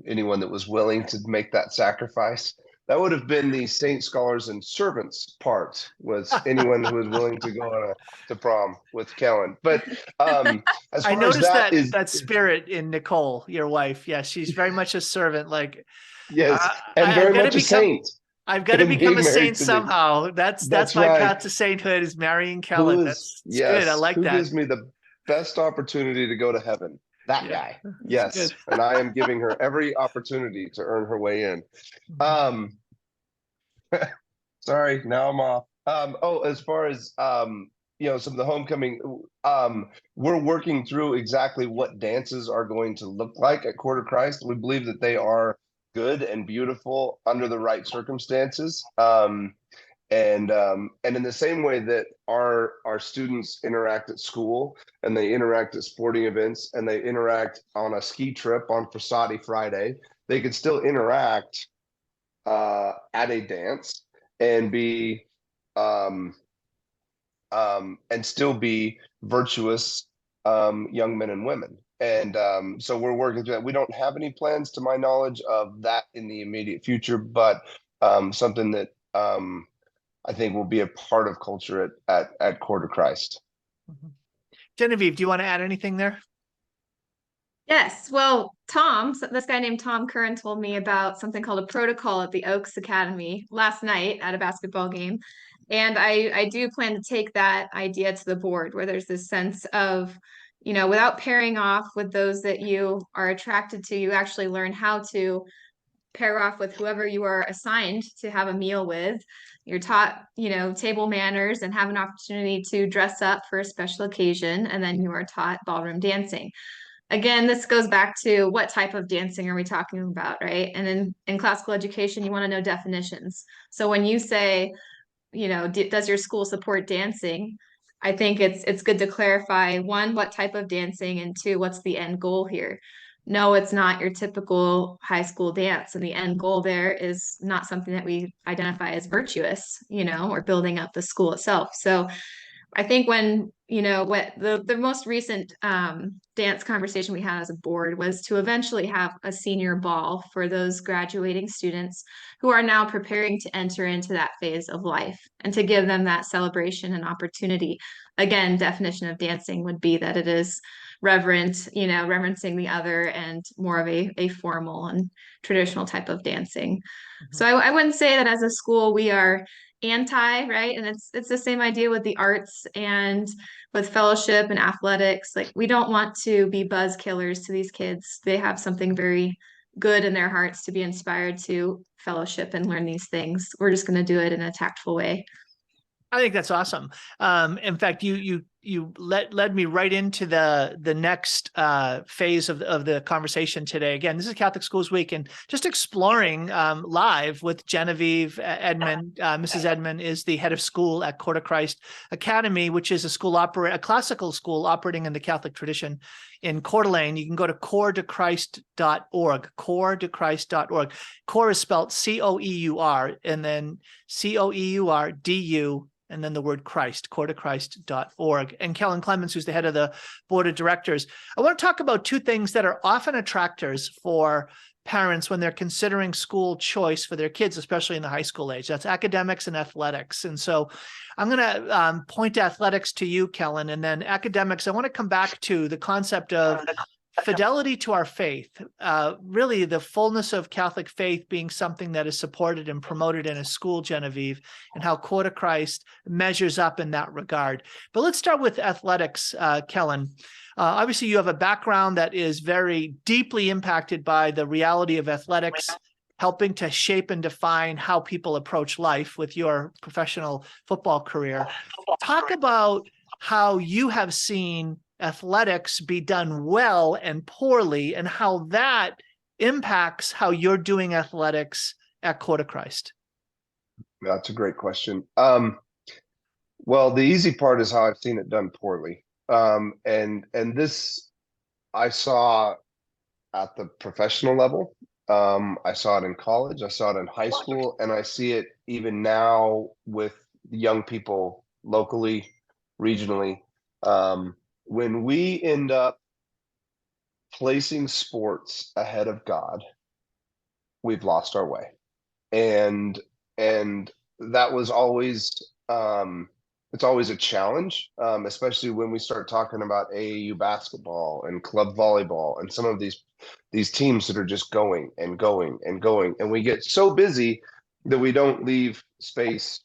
Anyone that was willing to make that sacrifice. That would have been the Saints, Scholars, and Servants part, was anyone who was willing to go to prom with Kellen. But as far I noticed as that spirit in Nicole, your wife. Yeah, she's very much a servant. Like, yes, and very much a saint. I've got to become a saint somehow. That's my right. path to sainthood, is marrying Kellen. That's good. I like that. Who gives me the best opportunity to go to heaven? That guy. Yes. And I am giving her every opportunity to earn her way in. Sorry, now I'm off. As far as you know, some of the homecoming, we're working through exactly what dances are going to look like at Coeur du Christ. We believe that they are good and beautiful under the right circumstances. And in the same way that our students interact at school, and they interact at sporting events, and they interact on a ski trip on Frassati Friday, they could still interact at a dance and be and still be virtuous young men and women. And so we're working through that. We don't have any plans, to my knowledge, of that in the immediate future, but something that I think will be a part of culture at Coeur du Christ. Mhm. Genevieve, do you want to add anything there? Yes. Well, this guy named Tom Curran told me about something called a protocol at the Oaks Academy last night at a basketball game. And I do plan to take that idea to the board where there's this sense of, without pairing off with those that you are attracted to, you actually learn how to pair off with whoever you are assigned to have a meal with. You're taught, table manners and have an opportunity to dress up for a special occasion. And then you are taught ballroom dancing. Again, this goes back to what type of dancing are we talking about, right? And in classical education, you want to know definitions. So when you say, does your school support dancing? I think it's good to clarify, one, what type of dancing, and two, what's the end goal here? No, it's not your typical high school dance. And the end goal there is not something that we identify as virtuous, or building up the school itself. So I think when, what the most recent dance conversation we had as a board was to eventually have a senior ball for those graduating students who are now preparing to enter into that phase of life and to give them that celebration and opportunity. Again, definition of dancing would be that it is reverent, reverencing the other and more of a formal and traditional type of dancing. Mhm. So I wouldn't say that as a school we are anti, right? And it's the same idea with the arts and with fellowship and athletics. Like we don't want to be buzz killers to these kids. They have something very good in their hearts to be inspired to fellowship and learn these things. We're just going to do it in a tactful way. I think that's awesome. In fact, you led me right into the next phase of the conversation today. Again, this is Catholic Schools Week, and just exploring live with Genavive Edman. Mrs. Edman is the head of school at Coeur du Christ Academy, which is a classical school operating in the Catholic tradition in Coeur d'Alene. You can go to coeurdechrist.org. Coeurdechrist.org. Coeur is spelled C-O-E-U-R, and then C-O-E-U-R-D-U. And then the word Christ, coeurdechrist.org. And Kellen Clemens, who's the head of the board of directors. I want to talk about two things that are often attractors for parents when they're considering school choice for their kids, especially in the high school age. That's academics and athletics. And so I'm going to point athletics to you, Kellen, and then academics. I want to come back to the concept of fidelity to our faith, really the fullness of Catholic faith being something that is supported and promoted in a school, Genevieve, and how Coeur du Christ measures up in that regard. But let's start with athletics, Kellen. Obviously, you have a background that is very deeply impacted by the reality of athletics, helping to shape and define how people approach life with your professional football career. Talk about how you have seen athletics be done well and poorly, and how that impacts how you're doing athletics at Coeur du Christ. That's a great question. Well, the easy part is how I've seen it done poorly. And this I saw at the professional level. I saw it in college, I saw it in high school, and I see it even now with young people locally, regionally. When we end up placing sports ahead of God, we've lost our way. And that was always it's always a challenge, especially when we start talking about AAU basketball and club volleyball and some of these teams that are just going and going and going, and we get so busy that we don't leave space,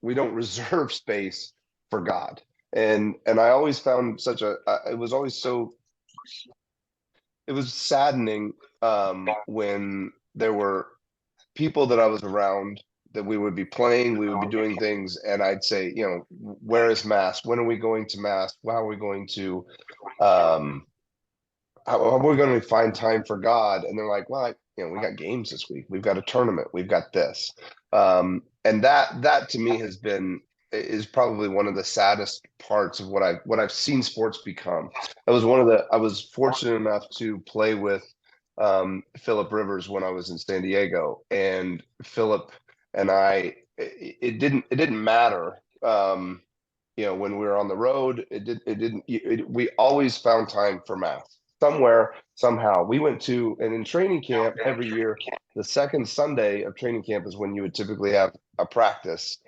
we don't reserve space for God. And I always found it was always so, it was saddening when there were people that I was around that we would be playing, we would be doing things, and I'd say, where is mass? When are we going to mass? How are we going to how are we going to find time for God? And they're like, well, we got games this week, we've got a tournament, we've got this. And that to me is probably one of the saddest parts of what I've seen sports become. I was fortunate enough to play with Philip Rivers when I was in San Diego, and Philip and I, it didn't matter. When we were on the road, we always found time for mass somewhere, somehow. We went to, and in training camp every year, the second Sunday of training camp is when you would typically have a practice.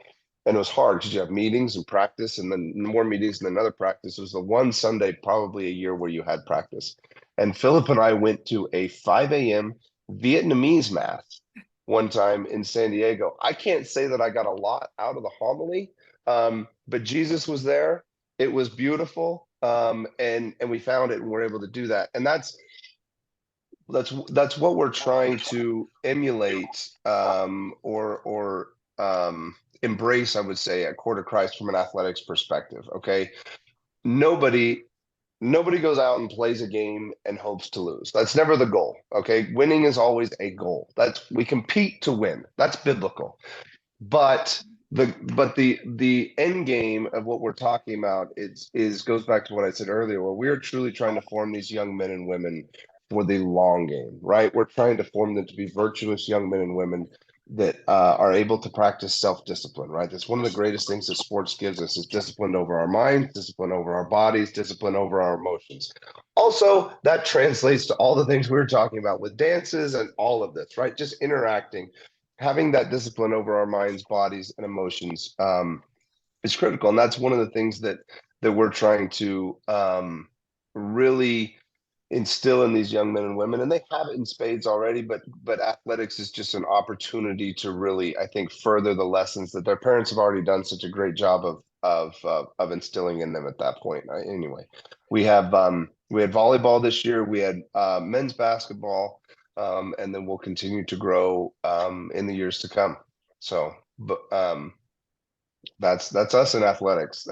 And it was hard because you have meetings and practice and then more meetings and another practice. It was the one Sunday probably a year where you had practice. And Philip and I went to a 5 a.m. Vietnamese mass one time in San Diego. I can't say that I got a lot out of the homily, but Jesus was there. It was beautiful, and we found it and we're able to do that. And that's what we're trying to emulate, or embrace, I would say, at Coeur du Christ from an athletics perspective. Okay, nobody goes out and plays a game and hopes to lose. That's never the goal. Okay, winning is always a goal. We compete to win. That's biblical. But the end game of what we're talking about is goes back to what I said earlier, where we're truly trying to form these young men and women for the long game, right? We're trying to form them to be virtuous young men and women that are able to practice self-discipline, right? That's one of the greatest things that sports gives us, is discipline over our minds, discipline over our bodies, discipline over our emotions. Also, that translates to all the things we were talking about with dances and all of this, right? Just interacting, having that discipline over our minds, bodies, and emotions is critical. And that's one of the things that we're trying to really instill in these young men and women. And they have it in spades already, but athletics is just an opportunity to really, I think, further the lessons that their parents have already done such a great job of instilling in them at that point. Anyway, we had volleyball this year. We had men's basketball. And then we'll continue to grow in the years to come. So, but that's us in athletics.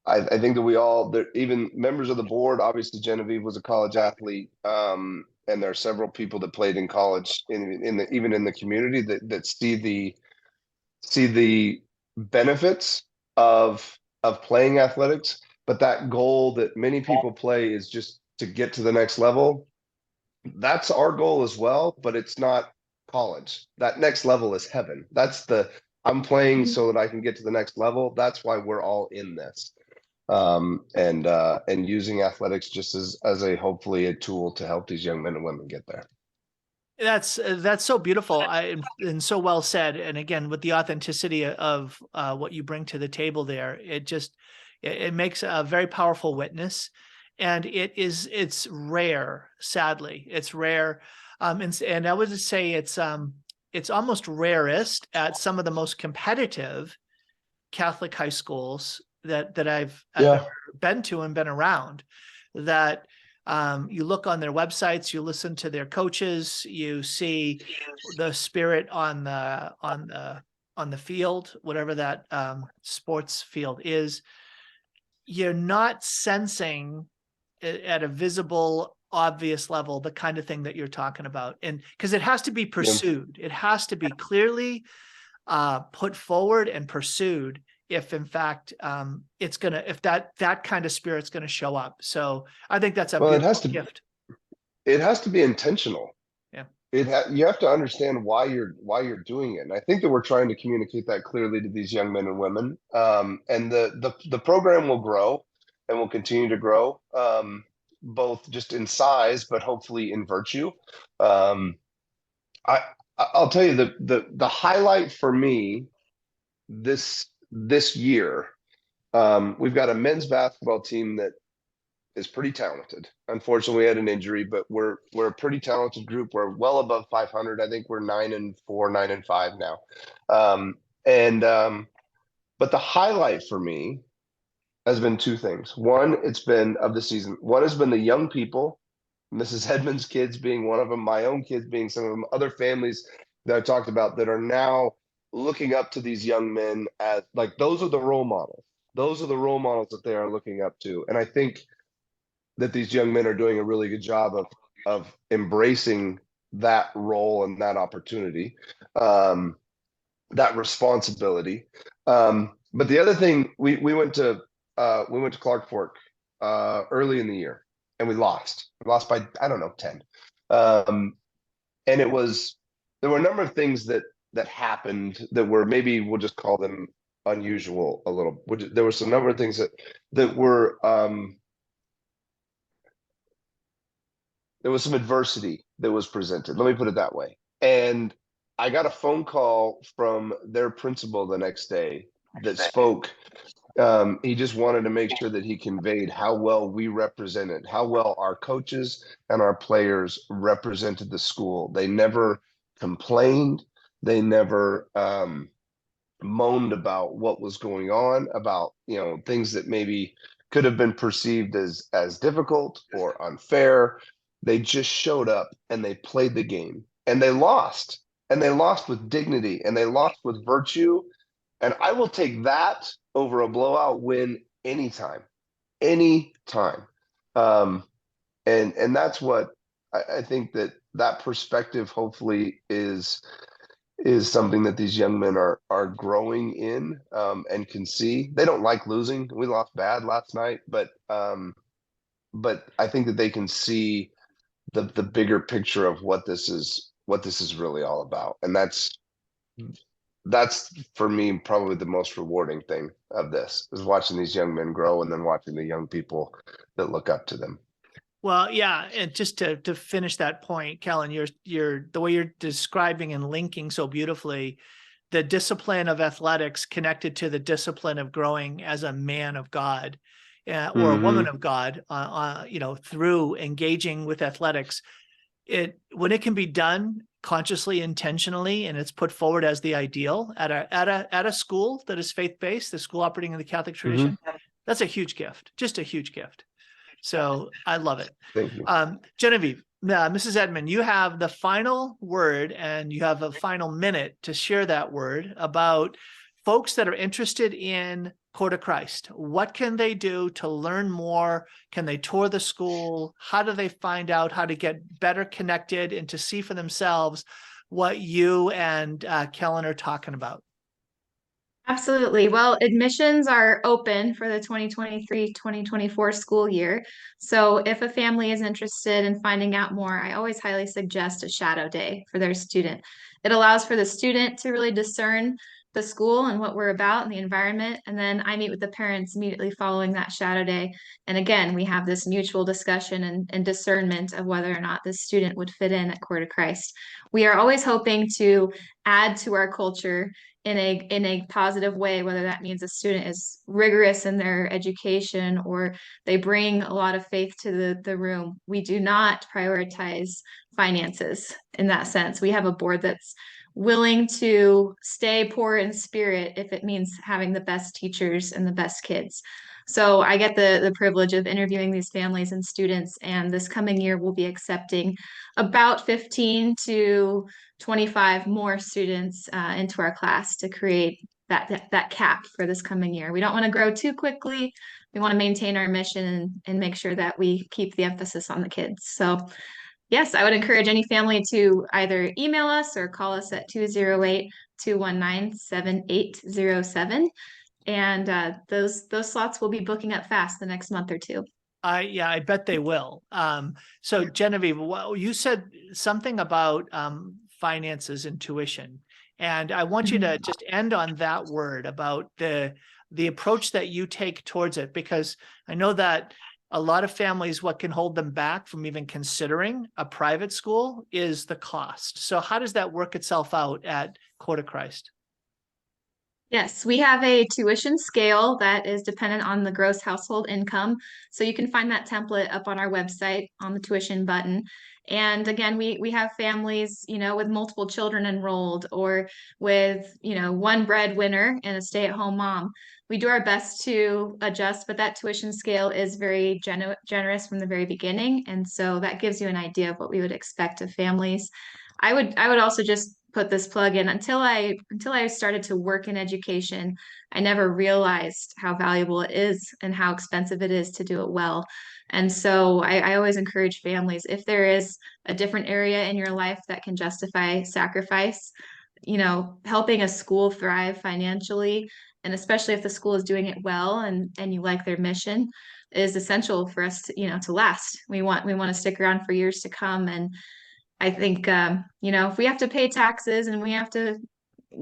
I think that we all, even members of the board, obviously Genavive was a college athlete, and there are several people that played in college even in the community that see the benefits of playing athletics. But that goal that many people play is just to get to the next level. That's our goal as well, but it's not college. That next level is heaven. I'm playing so that I can get to the next level. That's why we're all in this. And using athletics just as a hopefully a tool to help these young men and women get there. That's so beautiful, and so well said. And again, with the authenticity of what you bring to the table there, it makes a very powerful witness. And it's rare, sadly, it's rare. And I would say it's almost rarest at some of the most competitive Catholic high schools that I've ever been to and been around. That you look on their websites, you listen to their coaches, you see the spirit on the field, whatever that sports field is. You're not sensing at a visible, obvious level the kind of thing that you're talking about, and because it has to be pursued, it has to be clearly put forward and pursued if in fact if that kind of spirit's going to show up. So I think that's a beautiful gift. It has to be intentional. Yeah. You have to understand why you're doing it. And I think that we're trying to communicate that clearly to these young men and women. And the program will grow and will continue to grow, both just in size, but hopefully in virtue. I'll tell you the highlight for me this year, we've got a men's basketball team that is pretty talented. Unfortunately, we had an injury, but we're a pretty talented group. We're well above 500. I think we're 9-4, 9-5 now. But the highlight for me has been two things. One, it's been of the season. One has been the young people, Mrs. Edman's kids being one of them, my own kids being some of them, other families that I talked about that are now looking up to these young men as like those are the role models. Those are the role models that they are looking up to. And I think that these young men are doing a really good job of embracing that role and that opportunity, that responsibility. But the other thing, we went to Clark Fork early in the year, and we lost by, I don't know, 10. And there were a number of things that happened that were, maybe we'll just call them unusual a little. There was a number of things that were, there was some adversity that was presented. Let me put it that way. And I got a phone call from their principal the next day that spoke. He just wanted to make sure that he conveyed how well we represented, how well our coaches and our players represented the school. They never complained. They never moaned about what was going on, about, you know, things that maybe could have been perceived as difficult or unfair. They just showed up and they played the game, and they lost, and they lost with dignity, and they lost with virtue. And I will take that over a blowout win anytime, anytime. And that's what I think, that perspective hopefully is something that these young men are growing in, and can see. They don't like losing. We lost bad last night, but I think that they can see the bigger picture of what this is really all about. And that's for me probably the most rewarding thing of this, is watching these young men grow, and then watching the young people that look up to them. Well, yeah, and just to finish that point, Kellen, you're the way you're describing and linking so beautifully the discipline of athletics connected to the discipline of growing as a man of God, or a woman of God, you know, through engaging with athletics. When it can be done consciously, intentionally, and it's put forward as the ideal at a school that is faith-based, the school operating in the Catholic tradition, that's a huge gift, just a huge gift. So I love it. Thank you. Genavive, Mrs. Edman, you have the final word, and you have a final minute to share that word about folks that are interested in Coeur du Christ. What can they do to learn more? Can they tour the school? How do they find out how to get better connected and to see for themselves what you and Kellen are talking about? Absolutely. Well, admissions are open for the 2023-2024 school year. So if a family is interested in finding out more, I always highly suggest a shadow day for their student. It allows for the student to really discern the school and what we're about and the environment. And then I meet with the parents immediately following that shadow day. And again, we have this mutual discussion and discernment of whether or not this student would fit in at Coeur du Christ. We are always hoping to add to our culture in a positive way, whether that means a student is rigorous in their education or they bring a lot of faith to the room. We do not prioritize finances in that sense. We have a board that's willing to stay poor in spirit if it means having the best teachers and the best kids. So I get the privilege of interviewing these families and students, and this coming year we'll be accepting about 15 to 25 more students into our class to create that cap for this coming year. We don't want to grow too quickly. We want to maintain our mission and make sure that we keep the emphasis on the kids. So yes, I would encourage any family to either email us or call us at 208-219-7807. And those slots will be booking up fast the next month or two. Yeah, I bet they will. So Genavive, you said something about finances and tuition, and I want you to just end on that word about the approach that you take towards it, because I know that a lot of families, what can hold them back from even considering a private school is the cost. So how does that work itself out at Coeur du Christ? Yes, we have a tuition scale that is dependent on the gross household income. So you can find that template up on our website on the tuition button. And again, we have families, you know, with multiple children enrolled or with, you know, one breadwinner and a stay-at-home mom. We do our best to adjust, but that tuition scale is very generous from the very beginning. And so that gives you an idea of what we would expect of families. I would also just put this plug in. Until I started to work in education, I never realized how valuable it is and how expensive it is to do it well. And so I always encourage families, if there is a different area in your life that can justify sacrifice, you know, helping a school thrive financially, and especially if the school is doing it well and you like their mission, is essential for us to, you know, to last. We want to stick around for years to come. And I think, you know, if we have to pay taxes and we have to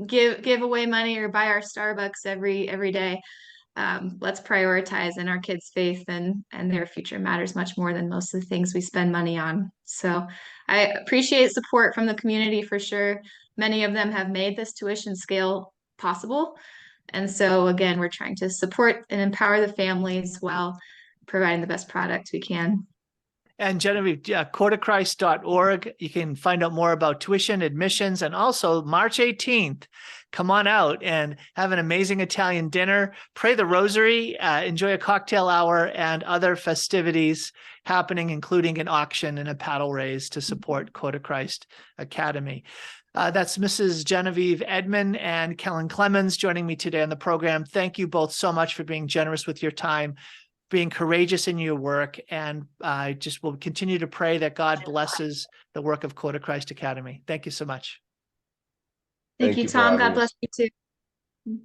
give away money or buy our Starbucks every day, let's prioritize, and our kids' faith and their future matters much more than most of the things we spend money on. So I appreciate support from the community for sure. many of them have made this tuition scale possible. And so again, we're trying to support and empower the families while providing the best product we can. And Genevieve, coeurduchrist.org. You can find out more about tuition, admissions, and also March 18th. Come on out and have an amazing Italian dinner, pray the rosary, enjoy a cocktail hour and other festivities happening, including an auction and a paddle raise to support Coeur du Christ Academy. That's Mrs. Genavive Edman and Kellen Clemens joining me today on the program. Thank you both so much for being generous with your time, being courageous in your work, and I just will continue to pray that God blesses the work of Coeur du Christ Academy. Thank you so much. Thank you, Tom. God bless you too.